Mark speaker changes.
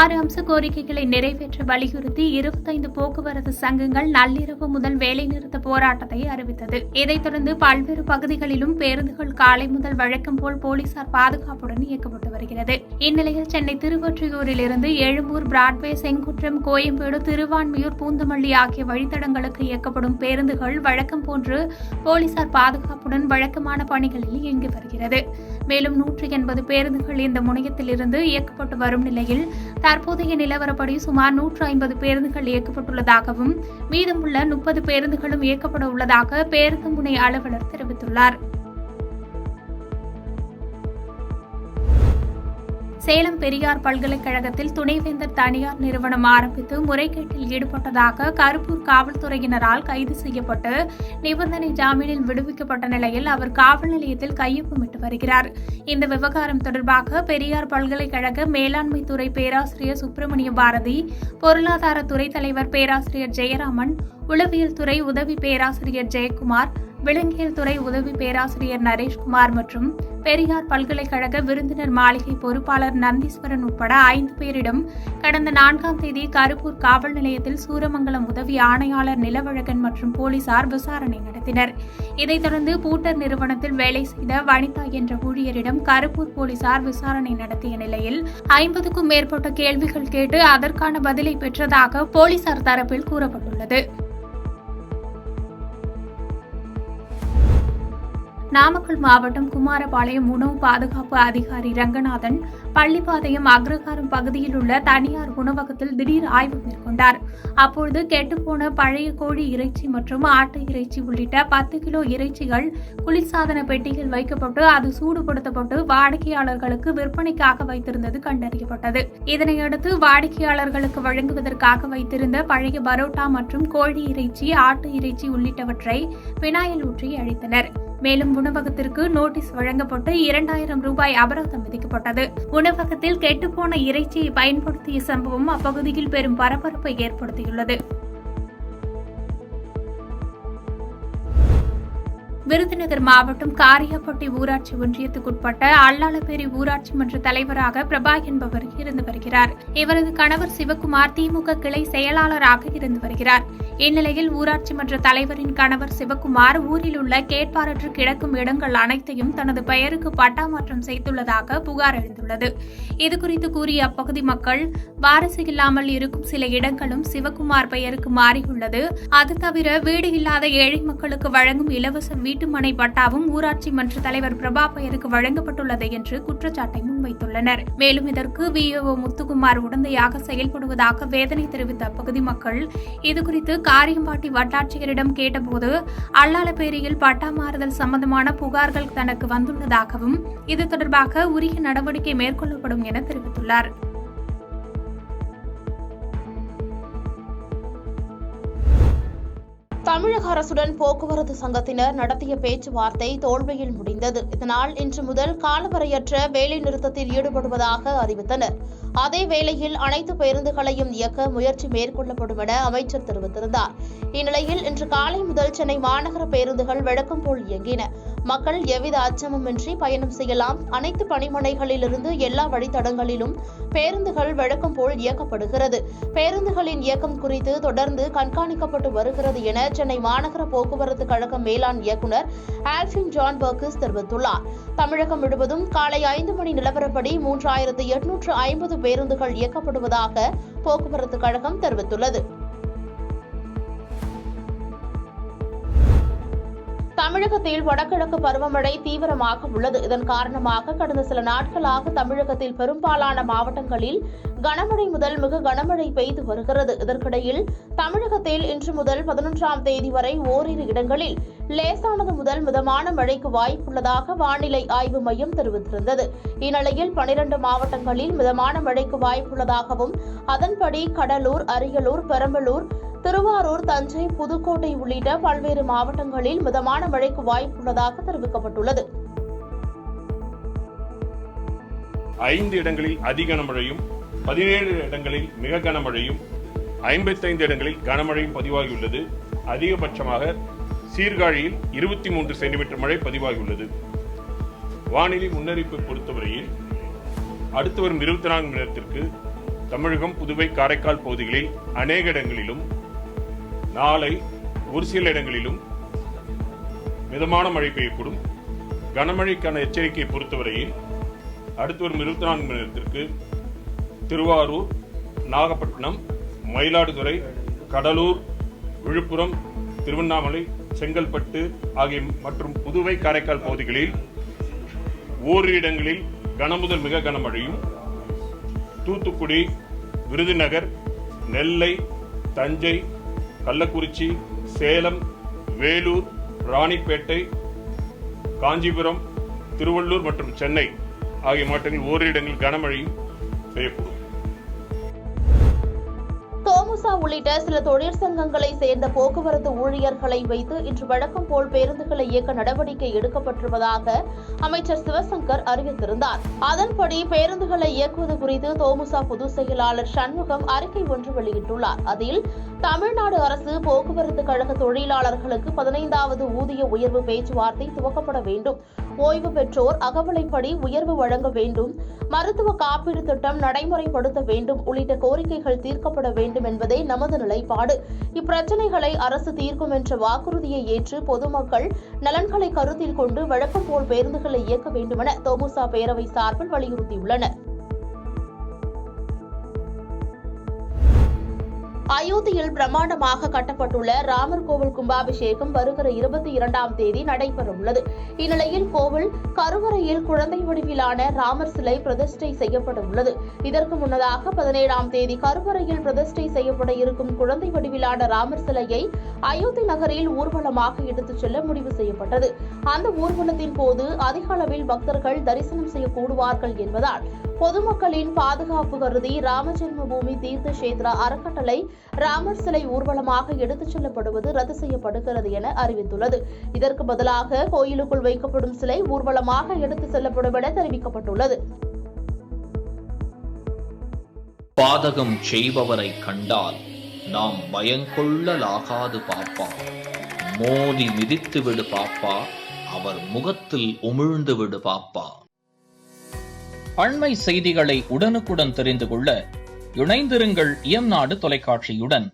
Speaker 1: 6 அம்ச கோரிக்கைகளை நிறைவேற்ற வலியுறுத்தி 25 போக்குவரத்து சங்கங்கள் நள்ளிரவு முதல் வேலைநிறுத்த போராட்டத்தை அறிவித்தது. இதைத் தொடர்ந்து பல்வேறு பகுதிகளிலும் பேருந்துகள் காலை முதல் வழக்கம் போல் போலீசார் பாதுகாப்புடன் இயக்கப்பட்டு வருகிறது. இந்நிலையில் சென்னை திருவொற்றியூரில் இருந்து எழும்பூர், பிராட்வே, செங்குன்றம், கோயம்பேடு, திருவான்மியூர், பூந்தமல்லி ஆகிய வழித்தடங்களுக்கு இயக்கப்படும் பேருந்துகள் வழக்கம் போன்று போலீசார் பாதுகாப்புடன் வழக்கமான பணிகளில் இயங்கி வருகிறது. மேலும் 180 பேருந்துகள் இந்த முனையத்தில் இருந்து இயக்கப்பட்டு வரும் நிலையில் தற்போதைய நிலவரப்படி சுமார் 150 பேருந்துகள் இயக்கப்பட்டுள்ளதாகவும் மீதமுள்ள 30 பேருந்துகளும் இயக்கப்பட உள்ளதாக பேருந்து முனை அலுவலர் தெரிவித்துள்ளார். சேலம் பெரியார் பல்கலைக்கழகத்தில் துணைவேந்தர் தனியார் நிறுவனம் ஆரம்பித்து முறைகேட்டில் ஈடுபட்டதாக கருப்பூர் காவல்துறையினரால் கைது செய்யப்பட்டு நிபந்தனை ஜாமீனில் விடுவிக்கப்பட்ட நிலையில் அவர் காவல் நிலையத்தில் கையொப்பமிட்டு வருகிறார். இந்த விவகாரம் தொடர்பாக பெரியார் பல்கலைக்கழக மேலாண்மை துறை பேராசிரியர் சுப்பிரமணிய பாரதி, பொருளாதாரத்துறை தலைவர் பேராசிரியர் ஜெயராமன், உளவியல் துறை உதவி பேராசிரியர் ஜெயக்குமார், விலங்கியல் துறை உதவி பேராசிரியர் நரேஷ்குமார் மற்றும் பெரியார் பல்கலைக்கழக விருந்தினர் மாளிகை பொறுப்பாளர் நந்தீஸ்வரன் உட்பட 5 பேரிடம் கடந்த 4ஆம் தேதி கருப்பூர் காவல் நிலையத்தில் சூரமங்கலம் உதவி ஆணையாளர் நிலவழகன் மற்றும் போலீசார் விசாரணை நடத்தினர். இதைத் தொடர்ந்து பூட்டர் நிறுவனத்தில் வேலை செய்த வனிதா என்ற ஊழியரிடம் கருப்பூர் போலீசார் விசாரணை நடத்திய நிலையில் 50க்கும் மேற்பட்ட கேள்விகள் கேட்டு அதற்கான பதிலை பெற்றதாக போலீசார் தரப்பில் கூறப்பட்டுள்ளது. நாமக்கல் மாவட்டம் குமாரபாளையம் உணவு பாதுகாப்பு அதிகாரி ரங்கநாதன் பள்ளிப்பாளையம் அக்ரஹாரம் பகுதியில் உள்ள தனியார் உணவகத்தில் திடீர் ஆய்வு மேற்கொண்டார். அப்பொழுது கெட்டுப்போன பழைய கோழி இறைச்சி மற்றும் ஆட்டு இறைச்சி உள்ளிட்ட 10 கிலோ இறைச்சிகள் குளிர்சாதன பெட்டியில் வைக்கப்பட்டு அது சூடுபடுத்தப்பட்டு வாடிக்கையாளர்களுக்கு விற்பனைக்காக வைத்திருந்தது கண்டறியப்பட்டது. இதனையடுத்து வாடிக்கையாளர்களுக்கு வழங்குவதற்காக வைத்திருந்த பழைய பரோட்டா மற்றும் கோழி இறைச்சி, ஆட்டு இறைச்சி உள்ளிட்டவற்றை பினாயில் ஊற்றி அழித்தனர். மேலும் உணவகத்திற்கு நோட்டீஸ் வழங்கப்பட்டு 2000 ரூபாய் அபராதம் விதிக்கப்பட்டது. உணவகத்தில் கெட்டுப்போன இறைச்சியை பயன்படுத்திய சம்பவம் அப்பகுதியில் பெரும் பரபரப்பை ஏற்படுத்தியுள்ளது. விருதுநகர் மாவட்டம் காரியாப்பட்டி ஊராட்சி ஒன்றியத்துக்குட்பட்ட அல்லாலப்பேரி ஊராட்சி மன்ற தலைவராக பிரபா என்பவர் இருந்து வருகிறார். இவரது கணவர் சிவக்குமார் திமுக கிளை செயலாளராக இருந்து வருகிறார். இந்நிலையில் ஊராட்சி மன்ற தலைவரின் கணவர் சிவக்குமார் ஊரில் உள்ள கேட்பாரற்று கிடக்கும் இடங்கள் அனைத்தையும் தனது பெயருக்கு பட்டா மாற்றம் செய்துள்ளதாக புகார் எழுந்துள்ளது. இதுகுறித்து கூறிய அப்பகுதி மக்கள், வாரிசு இல்லாமல் இருக்கும் சில இடங்களும் சிவக்குமார் பெயருக்கு மாறியுள்ளது. அது தவிர வீடு இல்லாத ஏழை மக்களுக்கு வழங்கும் இலவச வீட்டுமனை பட்டாவும் ஊராட்சி மன்ற தலைவர் பிரபா பெயருக்கு வழங்கப்பட்டுள்ளது என்று குற்றச்சாட்டை முன்வைத்துள்ளனர். மேலும் இதற்கு விஓ முத்துக்குமார் உடந்தையாக செயல்படுவதாக வேதனை தெரிவித்த அப்பகுதி மக்கள் இதுகுறித்து காரியம்பாட்டி வட்டாட்சியரிடம் கேட்டபோது அல்லாலப்பேரியில் பட்டா மாறுதல் சம்பந்தமான புகார்கள் தனக்கு வந்துள்ளதாகவும் இது தொடர்பாக உரிய நடவடிக்கை மேற்கொள்ளப்படும் என தெரிவித்துள்ளார்.
Speaker 2: தமிழக அரசுடன் போக்குவரத்து சங்கத்தினர் நடத்திய பேச்சுவார்த்தை தோல்வியில் முடிந்தது. இதனால் இன்று முதல் காலவரையற்ற வேலைநிறுத்தத்தில் ஈடுபடுவதாக அறிவித்தனர். அதே வேளையில் அனைத்து பேருந்துகளையும் இயக்க முயற்சி மேற்கொள்ளப்படும் என அமைச்சர் தெரிவித்திருந்தார். இந்நிலையில் இன்று காலை முதல் சென்னை மாநகர பேருந்துகள் வழக்கம் போல் இயங்கின. மக்கள் எவ்வித அச்சமுமின்றி பயணம் செய்யலாம். அனைத்து பணிமனைகளிலிருந்து எல்லா வழித்தடங்களிலும் பேருந்துகள் வழக்கம் போல் இயக்கப்படுகிறது. பேருந்துகளின் இயக்கம் குறித்து தொடர்ந்து கண்காணிக்கப்பட்டு வருகிறது என சென்னை மாநகர போக்குவரத்து கழக மேலாண் இயக்குநர் ஆல்பின் ஜான் பர்கிஸ் தெரிவித்துள்ளார். தமிழகம் முழுவதும் காலை 5 மணி நிலவரப்படி 3850 பேருந்துகள் இயக்கப்படுவதாக போக்குவரத்து கழகம் தெரிவித்துள்ளது. தமிழகத்தில் வடகிழக்கு பருவமழை தீவிரமாக உள்ளது. இதன் காரணமாக கடந்த சில நாட்களாக தமிழகத்தில் பெரும்பாலான மாவட்டங்களில் கனமழை முதல் மிக கனமழை பெய்து வருகிறது. இதற்கிடையில் தமிழகத்தில் இன்று முதல் 11ஆம் தேதி வரை ஓரிரு இடங்களில் லேசானது முதல் மிதமான மழைக்கு வாய்ப்புள்ளதாக வானிலை ஆய்வு மையம் தெரிவித்திருந்தது. இந்நிலையில் 12 மாவட்டங்களில் மிதமான மழைக்கு வாய்ப்புள்ளதாகவும் அதன்படி கடலூர், அரியலூர், பெரம்பலூர், திருவாரூர், தஞ்சை, புதுக்கோட்டை உள்ளிட்ட பல்வேறு மாவட்டங்களில் மிதமான மழைக்கு வாய்ப்புள்ளதாக தெரிவிக்கப்பட்டுள்ளது.
Speaker 3: 5 இடங்களில் அதி கனமழையும் 17 இடங்களில் மிக கனமழையும் 55 இடங்களில் கனமழையும் பதிவாகியுள்ளது. அதிகபட்சமாக சீர்காழியில் 23 சென்டிமீட்டர் மழை பதிவாகியுள்ளது. வானிலை முன்னறிவிப்பை பொறுத்தவரையில் அடுத்து வரும் 24 மணி நேரத்திற்கு தமிழகம், புதுவை, காரைக்கால் பகுதிகளில் அநேக இடங்களிலும், நாளை ஒரு சில இடங்களிலும் மிதமான மழை பெய்யக்கூடும். கனமழைக்கான எச்சரிக்கையை பொறுத்தவரையில் அடுத்து வரும் 24 மணி நேரத்திற்கு திருவாரூர், நாகப்பட்டினம், மயிலாடுதுறை, கடலூர், விழுப்புரம், திருவண்ணாமலை, செங்கல்பட்டு ஆகிய மற்றும் புதுவை, காரைக்கால் பகுதிகளில் ஓரிரு இடங்களில் கனமுதல் மிக கனமழையும், தூத்துக்குடி, விருதுநகர், நெல்லை, தஞ்சை, கள்ளக்குறிச்சி, சேலம், வேலூர், ராணிப்பேட்டை, காஞ்சிபுரம், திருவள்ளூர் மற்றும் சென்னை ஆகிய மாவட்டங்களில் ஓரிரு இடங்களில் கனமழையும் பெய்யக்கூடும்.
Speaker 2: தோமுசா உள்ளிட்ட சில தொழிற்சங்கங்களை சேர்ந்த போக்குவரத்து ஊழியர்களை வைத்து இன்று வழக்கம் போல் பேருந்துகளை இயக்க நடவடிக்கை எடுக்கப்பட்டிருப்பதாக அமைச்சர் சிவசங்கர் அறிவித்திருந்தார். அதன்படி பேருந்துகளை இயக்குவது குறித்து தோமுசா பொதுச் செயலாளர் சண்முகம் அறிக்கை ஒன்று வெளியிட்டுள்ளார். அதில் தமிழ்நாடு அரசு போக்குவரத்து கழக தொழிலாளர்களுக்கு 15வது ஊதிய உயர்வு பேச்சுவார்த்தை துவக்கப்பட வேண்டும், ஓய்வு பெற்றோர் அகவிலைப்படி உயர்வு வழங்க வேண்டும், மருத்துவ காப்பீடு திட்டம் நடைமுறைப்படுத்த வேண்டும் உள்ளிட்ட கோரிக்கைகள் தீர்க்கப்பட வேண்டும் என்பதே நமது நிலைப்பாடு. இப்பிரச்சினைகளை அரசு தீர்க்கும் என்ற வாக்குறுதியை ஏற்று பொதுமக்கள் நலன்களை கருத்தில் கொண்டு வழக்கம் போல் பேருந்துகளை இயக்க வேண்டும் என தோமுசா பேரவை சார்பில் வலியுறுத்தியுள்ளனர். அயோத்தியில் பிரம்மாண்டமாக கட்டப்பட்டுள்ள ராமர் கோவில் கும்பாபிஷேகம் வருகிற 22ஆம் தேதி நடைபெறவுள்ளது. இந்நிலையில் கோவில் கருவறையில் குழந்தை வடிவிலான ராமர் சிலை பிரதிஷ்டை செய்யப்பட உள்ளது. இதற்கு முன்னதாக 17ஆம் தேதி கருவறையில் பிரதிஷ்டை செய்யப்பட இருக்கும் குழந்தை வடிவிலான ராமர் சிலையை அயோத்தி நகரில் ஊர்வலமாக எடுத்துச் செல்ல முடிவு செய்யப்பட்டது. அந்த ஊர்வலத்தின் போது அதிக அளவில் பக்தர்கள் தரிசனம் செய்ய கூடுவார்கள் என்பதால் பொதுமக்களின் பாதுகாப்பு கருதி ராமஜென்ம பூமி தீர்த்த கஷேத்ரா அறக்கட்டளை ராமர் சிலை ஊர்வலமாக எடுத்துச் செல்லப்படுவது ரத்து செய்யப்படுகிறது என அறிவித்துள்ளது. இதற்கு பதிலாக கோயிலுக்குள் வைக்கப்படும் சிலை ஊர்வலமாக எடுத்துச் செல்லப்படும் என தெரிவிக்கப்பட்டுள்ளது.
Speaker 4: பாதகம் செய்பவரை கண்டால் நாம் பயங்கொள்ளலாகாது பாப்பா, மோதி மிதித்து விடு பாப்பா, அவர் முகத்தில் உமிழ்ந்து விடு பாப்பா. அண்மை செய்திகளை உடனுக்குடன் தெரிந்து கொள்ள இணைந்திருங்கள் இயம்நாடு தொலைக்காட்சியுடன்.